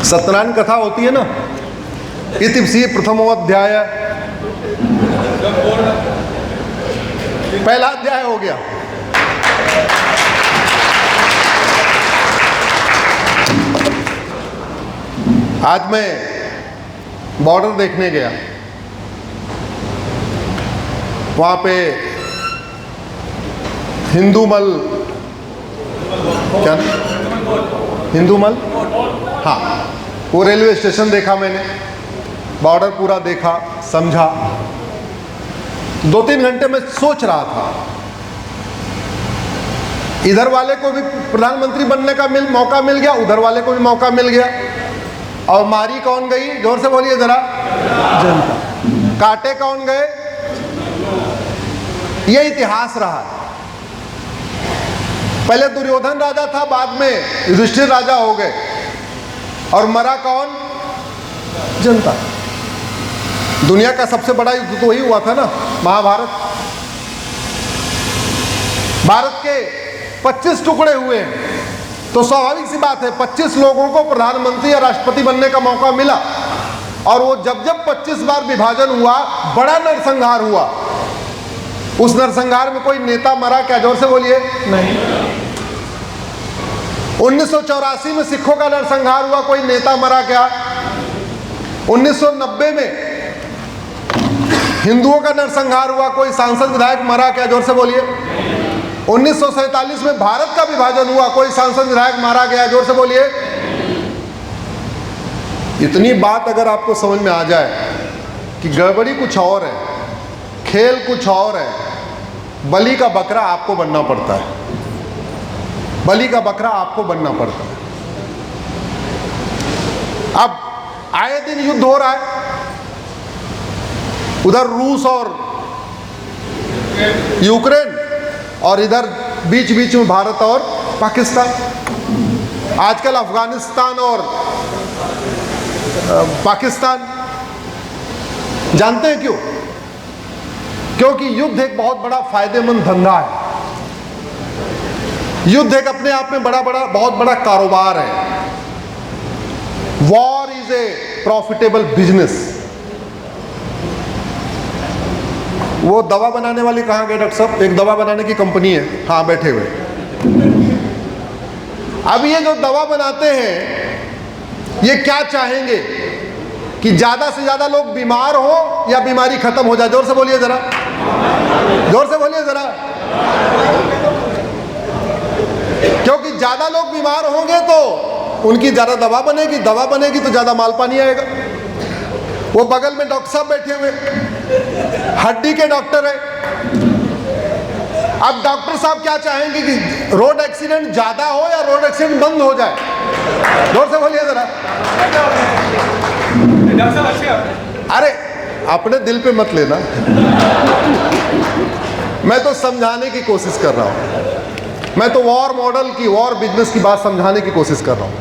सत्यनारायण कथा होती है ना, इति प्रथमोऽध्याय, पहला अध्याय हो गया। आज मैं बॉर्डर देखने गया, वहां पे हिंदूमल, क्या हिंदूमल, हाँ, वो रेलवे स्टेशन देखा मैंने, बॉर्डर पूरा देखा, समझा। 2-3 घंटे में सोच रहा था, इधर वाले को भी प्रधानमंत्री बनने का मौका मिल गया, उधर वाले को भी मौका मिल गया, और मारी कौन गई? जोर से बोलिए जरा, जनता। काटे कौन गए? ये इतिहास रहा है। पहले दुर्योधन राजा था, बाद में युधिष्ठिर राजा हो गए, और मरा कौन? जनता। दुनिया का सबसे बड़ा युद्ध तो वही हुआ था ना, महाभारत। भारत के 25 टुकड़े हुए हैं, तो स्वाभाविक सी बात है 25 लोगों को प्रधानमंत्री या राष्ट्रपति बनने का मौका मिला, और वो जब जब 25 बार विभाजन हुआ, बड़ा नरसंहार हुआ। उस नरसंहार में कोई नेता मरा क्या? जोर से बोलिए। नहीं। 1984 में सिखों का नरसंहार हुआ, कोई नेता मरा क्या? 1990 में हिंदुओं का नरसंहार हुआ, कोई सांसद विधायक मरा क्या? जोर से बोलिए। 1947 में भारत का विभाजन हुआ, कोई सांसद विधायक मारा गया? जोर से बोलिए। इतनी बात अगर आपको समझ में आ जाए कि गड़बड़ी कुछ और है, खेल कुछ और है, बलि का बकरा आपको बनना पड़ता है, बलि का बकरा आपको बनना पड़ता है। अब आए दिन युद्ध हो रहा है, उधर रूस और यूक्रेन, और इधर बीच बीच में भारत और पाकिस्तान। आजकल अफगानिस्तान और पाकिस्तान। जानते हैं क्यों? क्योंकि युद्ध एक बहुत बड़ा फायदेमंद धंधा है। युद्ध एक अपने आप में बहुत बड़ा कारोबार है। War is a profitable business. वो दवा बनाने वाली कहाँ गए डॉक्टर साहब? एक दवा बनाने की कंपनी है, हाँ बैठे हुए। अब ये जो दवा बनाते हैं, ये क्या चाहेंगे कि ज्यादा से ज्यादा लोग बीमार हो या बीमारी खत्म हो जाए? जोर से बोलिए जरा, जोर से बोलिए जरा। क्योंकि ज्यादा लोग बीमार होंगे तो उनकी ज्यादा दवा बनेगी, दवा बनेगी तो ज्यादा माल पानी आएगा। वो बगल में डॉक्टर साहब बैठे हुए, हड्डी के डॉक्टर है। अब डॉक्टर साहब क्या चाहेंगे कि रोड एक्सीडेंट ज्यादा हो या रोड एक्सीडेंट बंद हो जाए? जोर से बोलिए जरा। अरे अपने दिल पे मत लेना, मैं तो समझाने की कोशिश कर रहा हूं। मैं तो वॉर मॉडल की, वॉर बिजनेस की बात समझाने की कोशिश कर रहा हूं।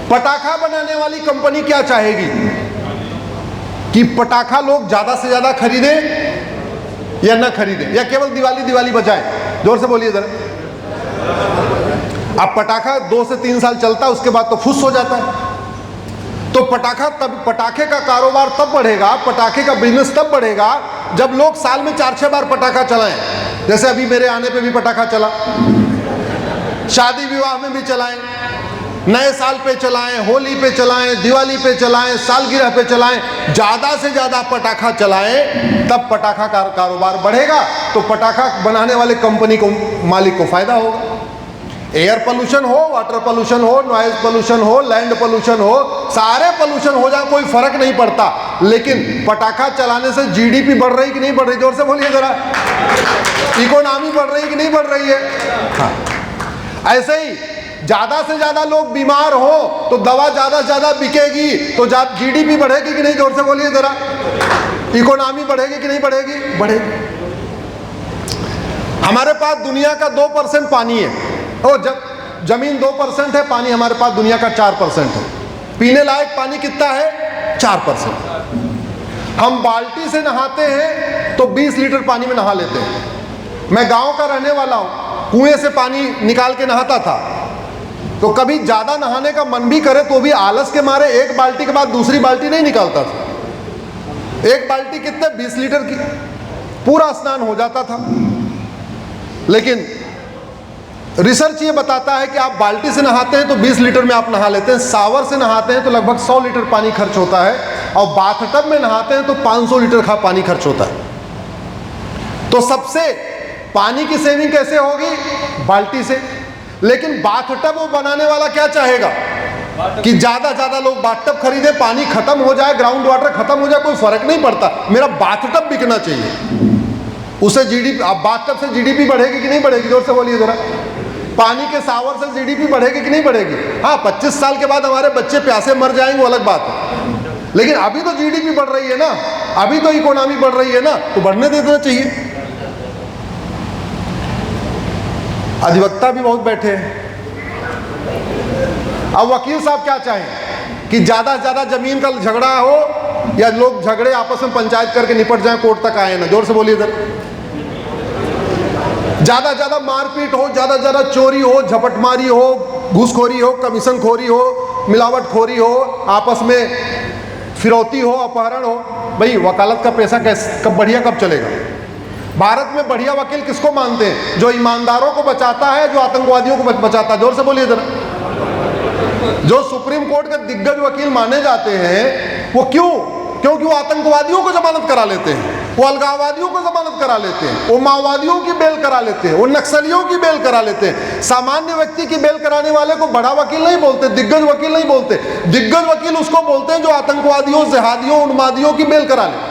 पटाखा बनाने वाली कंपनी क्या चाहेगी कि पटाखा लोग ज्यादा से ज्यादा खरीदे या ना खरीदे, या केवल दिवाली दिवाली बजाएं? जोर से बोलिए जरा। अब पटाखा 2 से 3 साल चलता है, उसके बाद तो फुस हो जाता है। तो पटाखे का कारोबार तब बढ़ेगा, पटाखे का बिजनेस तब बढ़ेगा जब लोग साल में 4-6 बार पटाखा चलाएं। जैसे अभी मेरे आने पे भी पटाखा चला, शादी विवाह में भी चलाएं, नए साल पे चलाएं, होली पे चलाएं, दिवाली पे चलाएं, सालगिरह पे चलाएं। ज्यादा से ज्यादा पटाखा चलाएं, तब पटाखा का कारोबार बढ़ेगा, तो पटाखा बनाने वाले कंपनी को, मालिक को फायदा होगा। एयर पोल्यूशन हो, वाटर पोल्यूशन हो, नॉइज पोल्यूशन हो, लैंड पोल्यूशन हो, सारे पोल्यूशन हो जाए, कोई फर्क नहीं पड़ता। लेकिन पटाखा चलाने से जीडीपी बढ़ रही कि नहीं बढ़ रही? जोर से बोलिए जरा। इकोनॉमी बढ़ रही कि नहीं बढ़ रही है? हाँ। ऐसे ही ज्यादा से ज्यादा लोग बीमार हो तो दवा ज्यादा से ज्यादा बिकेगी, तो जीडीपी बढ़ेगी कि नहीं? जोर से बोलिए जरा। इकोनॉमी बढ़ेगी कि नहीं बढ़ेगी? बढ़ेगी। हमारे पास दुनिया का 2% पानी है, और जमीन 2% है, पानी हमारे पास दुनिया का 4% है। पीने लायक पानी कितना है? 4%। हम बाल्टी से नहाते हैं तो 20 लीटर पानी में नहा लेते हैं। मैं गांव का रहने वाला हूं, कुएं से पानी निकाल के नहाता था, तो कभी ज़्यादा नहाने का मन भी करे तो भी आलस के मारे एक बाल्टी के बाद दूसरी बाल्टी नहीं निकालता था। एक बाल्टी कितने 20 लीटर की, पूरा स्नान हो जाता था। लेकिन रिसर्च ये बताता है कि आप बाल्टी से नहाते हैं तो 20 लीटर में आप नहा लेते हैं, शावर से नहाते हैं तो लगभग 100 लीटर पानी खर्च होता है, और बाथटब में नहाते हैं तो 500 लीटर का पानी खर्च होता है। तो सबसे पानी की सेविंग कैसे होगी? बाल्टी से। लेकिन बाथटब वो बनाने वाला क्या चाहेगा कि ज़्यादा लोग बाथटब खरीदे, पानी खत्म हो जाए, ग्राउंड वाटर खत्म हो जाए, कोई फर्क नहीं पड़ता, मेरा बाथटब बिकना चाहिए। उसे जीडीपी, अब बाथटब से जीडीपी बढ़ेगी कि नहीं बढ़ेगी? जोर से बोलिए जरा। पानी के शावर से जीडीपी बढ़ेगी कि नहीं बढ़ेगी? हाँ, 25 साल के बाद हमारे बच्चे प्यासे मर जाएंगे, वो अलग बात है, लेकिन अभी तो जीडीपी बढ़ रही है ना, अभी तो इकोनॉमी बढ़ रही है ना, तो बढ़ने दे देना चाहिए। अधिवक्ता भी बहुत बैठे हैं। अब वकील साहब क्या चाहें कि ज़्यादा से ज़्यादा जमीन का झगड़ा हो, या लोग झगड़े आपस में पंचायत करके निपट जाएं, कोर्ट तक आए ना। जोर से बोलिए इधर। ज़्यादा मारपीट हो, ज़्यादा चोरी हो, झपटमारी हो, घूसखोरी हो, कमीशन खोरी हो, मिलावटखोरी हो, आपस में फिरौती हो, अपहरण हो। भाई वकालत का पैसा कब बढ़िया कब चलेगा? भारत में बढ़िया वकील किसको मानते हैं? जो ईमानदारों को बचाता है, जो आतंकवादियों को बचाता है। जोर से बोलिए इधर। जो सुप्रीम कोर्ट के दिग्गज वकील माने जाते हैं वो क्यों? क्योंकि वो आतंकवादियों को जमानत करा लेते हैं, वो अलगाववादियों को जमानत करा लेते हैं, वो माओवादियों की बेल करा लेते हैं, वो नक्सलियों की बेल करा लेते हैं। सामान्य व्यक्ति की बेल कराने वाले को बड़ा वकील नहीं बोलते, दिग्गज वकील नहीं बोलते। दिग्गज वकील उसको बोलते हैं जो आतंकवादियों, जिहादियों, उन्मादियों की बेल करा ले।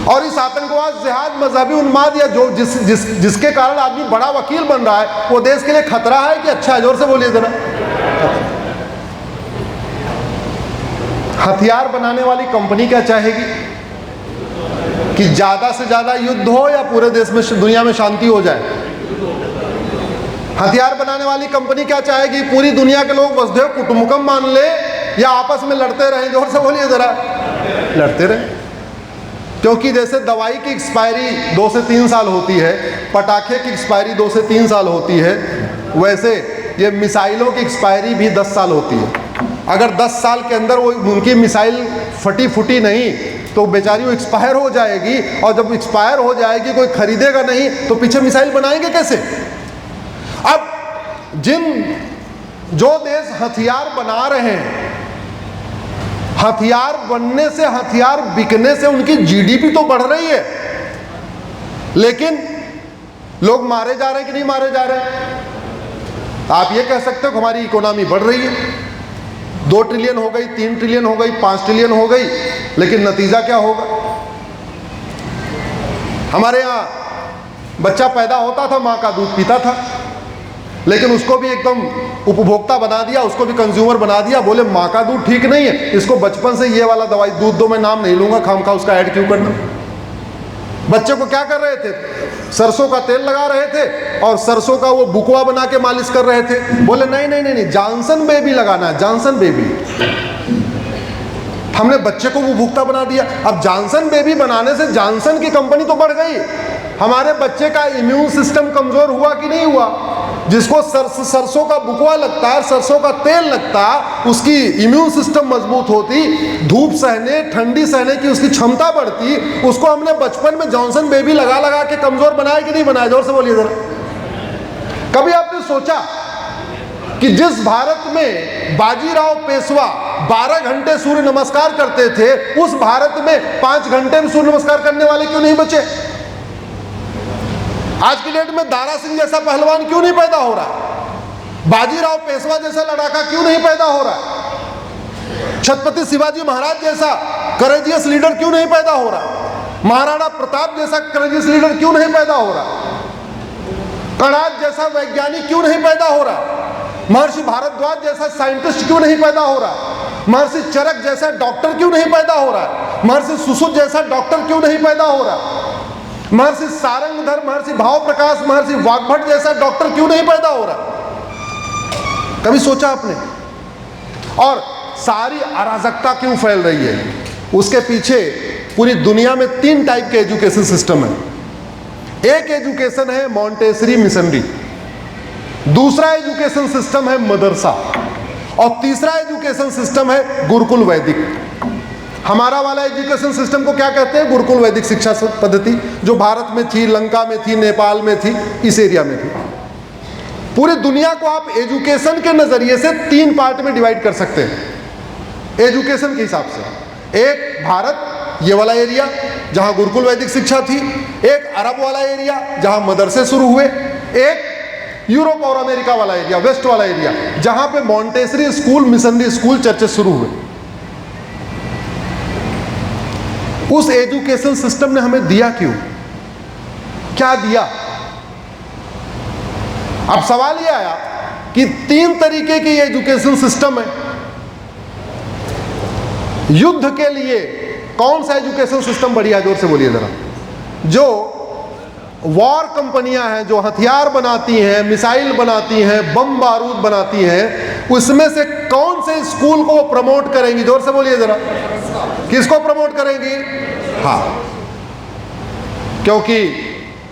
और इस आतंकवाद, जिहाद, मजहबी उन्माद या जो जिसके कारण आदमी बड़ा वकील बन रहा है, वो देश के लिए खतरा है कि अच्छा है? जोर से बोलिए जरा। हथियार बनाने वाली कंपनी क्या चाहेगी कि ज्यादा से ज्यादा युद्ध हो या पूरे देश में, दुनिया में शांति हो जाए? हथियार बनाने वाली कंपनी क्या चाहेगी? पूरी दुनिया के लोग वसुधैव कुटुंबकम मान ले या आपस में लड़ते रहें? जोर से बोलिए जरा। लड़ते रहें। क्योंकि जैसे दवाई की एक्सपायरी 2 से 3 साल होती है, पटाखे की एक्सपायरी 2 से 3 साल होती है, वैसे ये मिसाइलों की एक्सपायरी भी 10 साल होती है। अगर 10 साल के अंदर वो उनकी मिसाइल फटी नहीं तो बेचारी वो एक्सपायर हो जाएगी, और जब एक्सपायर हो जाएगी कोई खरीदेगा नहीं तो पीछे मिसाइल बनाएंगे कैसे? अब जो देश हथियार बना रहे हैं, हथियार बनने से, हथियार बिकने से उनकी जीडीपी तो बढ़ रही है, लेकिन लोग मारे जा रहे हैं कि नहीं मारे जा रहे हैं? आप ये कह सकते हो कि हमारी इकोनॉमी बढ़ रही है, 2 ट्रिलियन हो गई, 3 ट्रिलियन हो गई, 5 ट्रिलियन हो गई, लेकिन नतीजा क्या होगा? हमारे यहाँ बच्चा पैदा होता था, माँ का दूध पीता था, लेकिन उसको भी एकदम उपभोक्ता बना दिया, उसको भी कंज्यूमर बना दिया। बोले माँ का दूध ठीक नहीं है, इसको बचपन से ये वाला दवाई दूध दो, मैं नाम नहीं लूंगा, खामखा उसका ऐड क्यों करना। बच्चे को क्या कर रहे थे? सरसों का तेल लगा रहे थे और सरसों का वो बुकवा बना के मालिश कर रहे थे। बोले नहीं, जॉनसन बेबी लगाना है, जॉनसन बेबी। हमने बच्चे को वो भुगता बना दिया। अब जॉनसन बेबी बनाने से जॉनसन की कंपनी तो बढ़ गई, हमारे बच्चे का इम्यून सिस्टम कमजोर हुआ कि नहीं हुआ? जिसको सरसों का बुकवा लगता है, सरसों का तेल लगता, उसकी इम्यून सिस्टम मजबूत होती, धूप सहने, ठंडी सहने की उसकी क्षमता बढ़ती। उसको हमने बचपन में जॉनसन बेबी लगा के कमजोर बनाया कि नहीं बनाया? जोर से बोलिए जरा। कभी आपने सोचा कि जिस भारत में बाजीराव पेशवा 12 घंटे सूर्य नमस्कार करते थे, उस भारत में 5 घंटे में सूर्य नमस्कार करने वाले क्यों नहीं बचे? आज की डेट में दारा सिंह जैसा पहलवान क्यों नहीं पैदा हो रहा? बाजीराव पेशवा जैसा लड़ाका क्यों नहीं पैदा हो रहा? छत्रपति शिवाजी महाराज जैसा करेजियस लीडर क्यों नहीं पैदा हो रहा? महाराणा प्रताप जैसा करेजियस लीडर क्यों नहीं पैदा हो रहा? कणाद जैसा वैज्ञानिक क्यों नहीं पैदा हो रहा? महर्षि भारद्वाज जैसा साइंटिस्ट क्यों नहीं पैदा हो रहा? महर्षि चरक जैसा डॉक्टर क्यों नहीं पैदा हो रहा? महर्षि सुश्रुत जैसा डॉक्टर क्यों नहीं पैदा हो रहा? महर्षि सारंगधर, महर्षि भाव प्रकाश, महर्षि वाग्भट जैसा डॉक्टर क्यों नहीं पैदा हो रहा? कभी सोचा आपने? और सारी अराजकता क्यों फैल रही है? उसके पीछे पूरी दुनिया में 3 टाइप के एजुकेशन सिस्टम है। एक एजुकेशन है मॉन्टेसरी मिशनरी, दूसरा एजुकेशन सिस्टम है मदरसा, और तीसरा एजुकेशन सिस्टम है गुरुकुल वैदिक। हमारा वाला एजुकेशन सिस्टम को क्या कहते हैं? गुरुकुल वैदिक शिक्षा पद्धति, जो भारत में थी, लंका में थी, नेपाल में थी, इस एरिया में थी। पूरी दुनिया को आप एजुकेशन के नजरिए से 3 पार्ट में डिवाइड कर सकते हैं एजुकेशन के हिसाब से। एक भारत, ये वाला एरिया जहां गुरुकुल वैदिक शिक्षा थी, एक अरब वाला एरिया जहां मदरसे शुरू हुए, एक यूरोप और अमेरिका वाला एरिया, वेस्ट वाला एरिया, जहां पे Montessori school, missionary school, churches शुरू हुए। उस एजुकेशन सिस्टम ने हमें दिया क्यों? क्या दिया? अब सवाल यह आया कि 3 तरीके की एजुकेशन सिस्टम है। युद्ध के लिए कौन सा एजुकेशन सिस्टम बढ़िया? जोर से बोलिए जरा। जो वॉर कंपनियां हैं, जो हथियार बनाती हैं, मिसाइल बनाती हैं, बम बारूद बनाती हैं, उसमें से कौन से स्कूल को प्रमोट करेंगी? जोर से बोलिए जरा। किसको प्रमोट करेंगी? हाँ, क्योंकि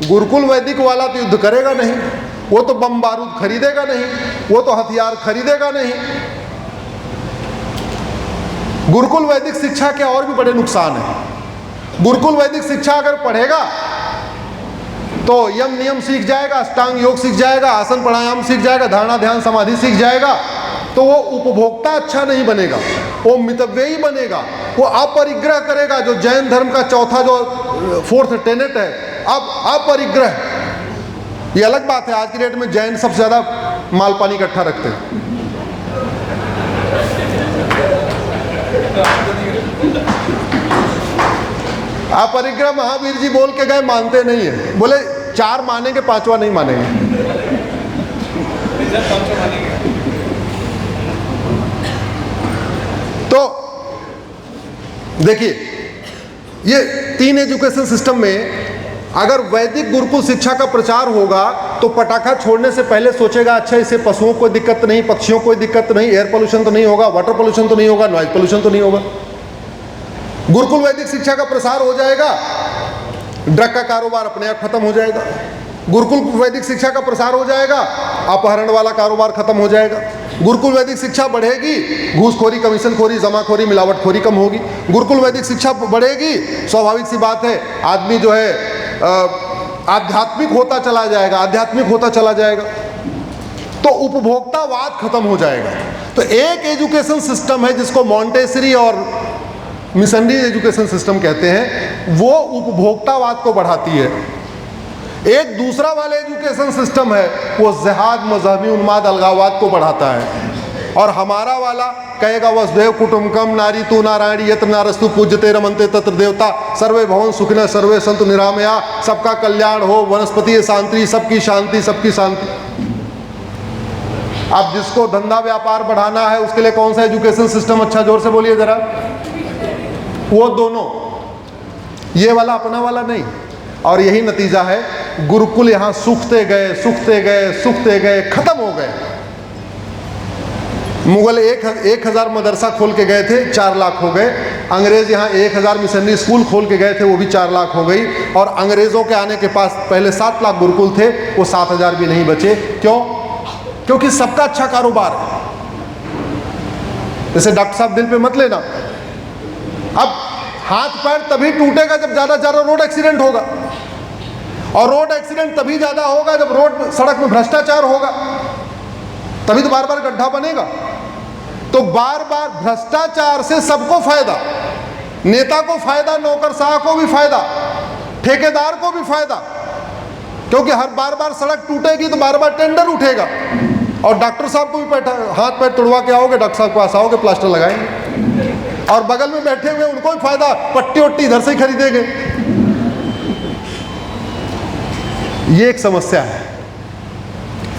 गुरुकुल वैदिक वाला तो युद्ध करेगा नहीं, वो तो बम बारूद खरीदेगा नहीं, वो तो हथियार खरीदेगा नहीं। गुरुकुल वैदिक शिक्षा के और भी बड़े नुकसान हैं। गुरुकुल वैदिक शिक्षा अगर पढ़ेगा तो यम नियम सीख जाएगा, अष्टांग योग सीख जाएगा, आसन प्राणायाम सीख जाएगा, धारणा ध्यान समाधि सीख जाएगा, तो वो उपभोक्ता अच्छा नहीं बनेगा, वो मितव्ययी बनेगा, वो अपरिग्रह करेगा। जो जैन धर्म का चौथा जो 4th टेनेट है, अब अपरिग्रह। ये अलग बात है, आज की डेट में जैन सबसे ज्यादा माल पानी इकट्ठा रखते हैं। अपरिग्रह महावीर जी बोल के गए, मानते नहीं है। बोले 4 मानेंगे, 5वां नहीं मानेंगे। तो देखिए, ये 3 एजुकेशन सिस्टम में अगर वैदिक गुरुकुल शिक्षा का प्रचार होगा तो पटाखा छोड़ने से पहले सोचेगा, अच्छा इससे पशुओं को दिक्कत नहीं, पक्षियों को दिक्कत नहीं, एयर पोल्यूशन तो नहीं होगा, वाटर पोल्यूशन तो नहीं होगा, नॉइज पोल्यूशन तो नहीं होगा। गुरुकुल वैदिक शिक्षा का प्रसार हो जाएगा, ड्रग का कारोबार अपने आप खत्म हो जाएगा। गुरुकुल वैदिक शिक्षा का प्रसार हो जाएगा, अपहरण वाला कारोबार खत्म हो जाएगा। गुरुकुल वैदिक शिक्षा बढ़ेगी, घूसखोरी, कमीशनखोरी, जमाखोरी, मिलावटखोरी कम होगी। गुरुकुल वैदिक शिक्षा बढ़ेगी, स्वाभाविक सी बात है, आदमी जो है आध्यात्मिक होता चला जाएगा, आध्यात्मिक होता चला जाएगा, तो उपभोक्तावाद खत्म हो जाएगा। तो एक एजुकेशन सिस्टम है जिसको मॉन्टेसरी और मिशनरी एजुकेशन सिस्टम कहते हैं, वो उपभोक्तावाद को बढ़ाती है। एक दूसरा वाला एजुकेशन सिस्टम है, वो जिहाद, मजहबी उन्माद, अलगाववाद को बढ़ाता है। और हमारा वाला कहेगा वसुदेव कुटुंबकम, नारी तू नारायण, यत्र नारस्तु पूज्यते रमन्ते तत्र देवता, सर्वे भवन सुखिनः सर्वे सन्तु निरामया, सबका कल्याण हो, वनस्पति शांति, सबकी शांति, सबकी शांति। अब जिसको धंधा व्यापार बढ़ाना है उसके लिए कौन सा एजुकेशन सिस्टम अच्छा? जोर से बोलिए जरा। वो दोनों, ये वाला अपना वाला नहीं। और यही नतीजा है, गुरुकुल यहां सूखते गए, सूखते गए, सूखते गए, खत्म हो गए। मुगल 1000 मदरसा खोल के गए थे, 4 लाख हो गए। अंग्रेज यहाँ 1000 मिशनरी स्कूल खोल के गए थे, वो भी 4 लाख हो गई। और अंग्रेजों के आने के पास पहले 7 लाख गुरुकुल थे, वो 7000 भी नहीं बचे। क्यों? क्योंकि सबका अच्छा कारोबार है। जैसे डॉक्टर साहब दिल पे मत लेना, अब हाथ पैर तभी टूटेगा जब ज्यादा से ज्यादा रोड एक्सीडेंट होगा, और रोड एक्सीडेंट तभी ज्यादा होगा जब रोड सड़क में भ्रष्टाचार होगा, तभी तो बार बार गड्ढा बनेगा। तो बार बार भ्रष्टाचार से सबको फायदा, नेता को फायदा, नौकरशाह को भी फायदा, ठेकेदार को भी फायदा, क्योंकि हर बार बार सड़क टूटेगी तो बार बार टेंडर उठेगा। और डॉक्टर साहब को भी हाथ पैर तोड़वा के आओगे, डॉक्टर साहब को पास आओगे, प्लास्टर लगाएंगे, और बगल में बैठे हुए उनको भी फायदा, पट्टी वट्टी इधर से ही खरीदेंगे। ये एक समस्या है,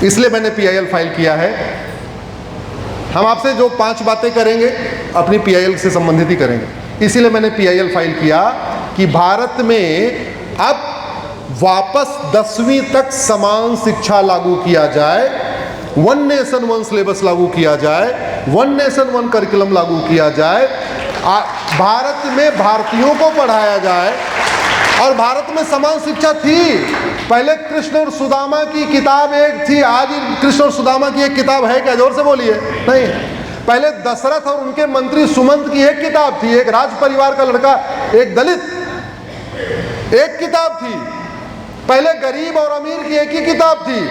इसलिए मैंने PIL फाइल किया है। हम आपसे जो 5 बातें करेंगे अपनी PIL से संबंधित ही करेंगे, इसीलिए मैंने PIL फाइल किया कि भारत में अब वापस 10वीं तक समान शिक्षा लागू किया जाए, 1 नेशन 1 सिलेबस लागू किया जाए, 1 नेशन 1 करिकुलम लागू किया जाए, भारत में भारतीयों को पढ़ाया जाए। और भारत में समान शिक्षा थी, पहले कृष्ण और सुदामा की किताब एक थी, आज कृष्ण और सुदामा की एक किताब है क्या? जोर से बोलिए, नहीं। पहले दशरथ और उनके मंत्री सुमंत की एक किताब थी, एक राज परिवार का लड़का, एक दलित, एक किताब थी। पहले गरीब और अमीर की एक ही किताब थी।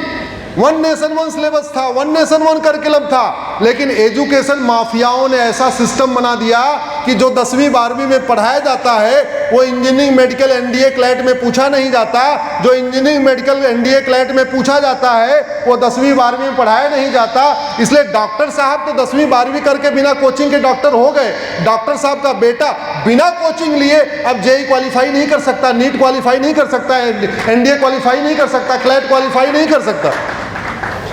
वन नेशन वन सिलेबस था, वन नेशन वन करिकुलम था। लेकिन एजुकेशन माफियाओं ने ऐसा सिस्टम बना दिया कि जो 10वीं 12वीं में पढ़ाया जाता है वो इंजीनियरिंग मेडिकल एनडीए क्लैट में पूछा नहीं जाता। जो इंजीनियरिंग मेडिकल एनडीए क्लैट में पूछा जाता है वो 10वीं 12वीं में पढ़ाया नहीं जाता। इसलिए डॉक्टर साहब तो 10वीं 12वीं करके बिना कोचिंग के डॉक्टर हो गए। डॉक्टर साहब का बेटा बिना कोचिंग लिए अब जेई क्वालिफाई नहीं कर सकता, नीट क्वालिफाई नहीं कर सकता, एनडीए क्वालिफाई नहीं कर सकता, क्लैट क्वालिफाई नहीं कर सकता।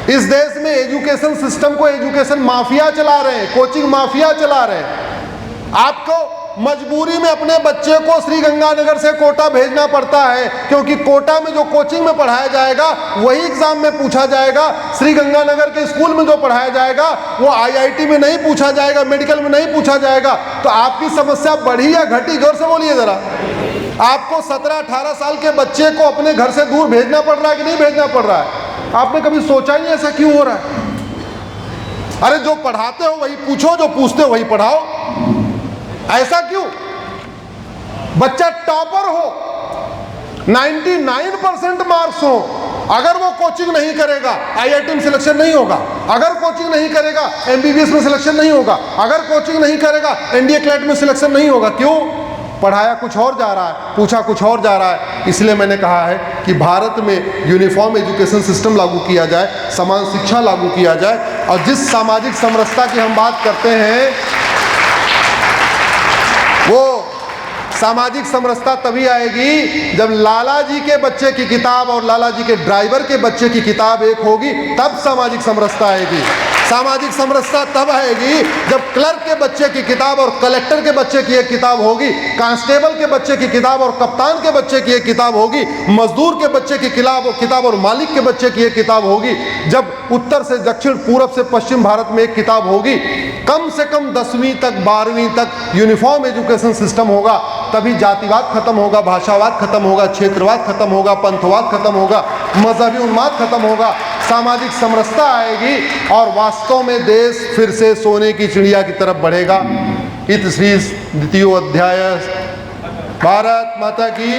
इस देश में एजुकेशन सिस्टम को एजुकेशन माफिया चला रहे हैं, कोचिंग माफिया चला रहे हैं। आपको मजबूरी में अपने बच्चे को श्रीगंगानगर से कोटा भेजना पड़ता है, क्योंकि कोटा में जो कोचिंग में पढ़ाया जाएगा वही एग्जाम में पूछा जाएगा। श्रीगंगानगर के स्कूल में जो पढ़ाया जाएगा वो आईआईटी में नहीं पूछा जाएगा, मेडिकल में नहीं पूछा जाएगा। तो आपकी समस्या बढ़ी या घटी? जोर से बोलिए जरा। आपको 17-18 साल के बच्चे को अपने घर से दूर भेजना पड़ रहा है कि नहीं भेजना पड़ रहा है? आपने कभी सोचा नहीं ऐसा क्यों हो रहा है? अरे जो पढ़ाते हो वही पूछो, जो पूछते हो वही पढ़ाओ। ऐसा क्यों? बच्चा टॉपर हो, 99% मार्क्स हो, अगर वो कोचिंग नहीं करेगा आईआईटी में सिलेक्शन नहीं होगा, अगर कोचिंग नहीं करेगा एमबीबीएस में सिलेक्शन नहीं होगा, अगर कोचिंग नहीं करेगा एनडीए क्लैट में सिलेक्शन नहीं होगा। क्यों? पढ़ाया कुछ और जा रहा है, पूछा कुछ और जा रहा है। इसलिए मैंने कहा है कि भारत में यूनिफॉर्म एजुकेशन सिस्टम लागू किया जाए, समान शिक्षा लागू किया जाए। और जिस सामाजिक समरसता की हम बात करते हैं वो सामाजिक समरसता तभी आएगी जब लाला जी के बच्चे की किताब और लाला जी के ड्राइवर के बच्चे की किताब एक होगी, तब सामाजिक समरसता आएगी। सामाजिक समरसता तब आएगी जब क्लर्क के बच्चे की किताब और कलेक्टर के बच्चे की एक किताब होगी, कांस्टेबल के बच्चे की किताब और कप्तान के बच्चे की एक किताब होगी, मजदूर के बच्चे की किताब और मालिक के बच्चे की एक किताब होगी, जब उत्तर से दक्षिण, पूरब से पश्चिम भारत में एक किताब होगी। कम से कम 10वीं तक 12वीं तक यूनिफॉर्म एजुकेशन सिस्टम होगा, तभी जातिवाद खत्म होगा, भाषावाद खत्म होगा, क्षेत्रवाद खत्म होगा, पंथवाद खत्म होगा, मजहबी उन्माद खत्म होगा, सामाजिक समरसता आएगी और वास्तव में देश फिर से सोने की चिड़िया की तरफ बढ़ेगा। इत श्री द्वितीय अध्याय। भारत माता की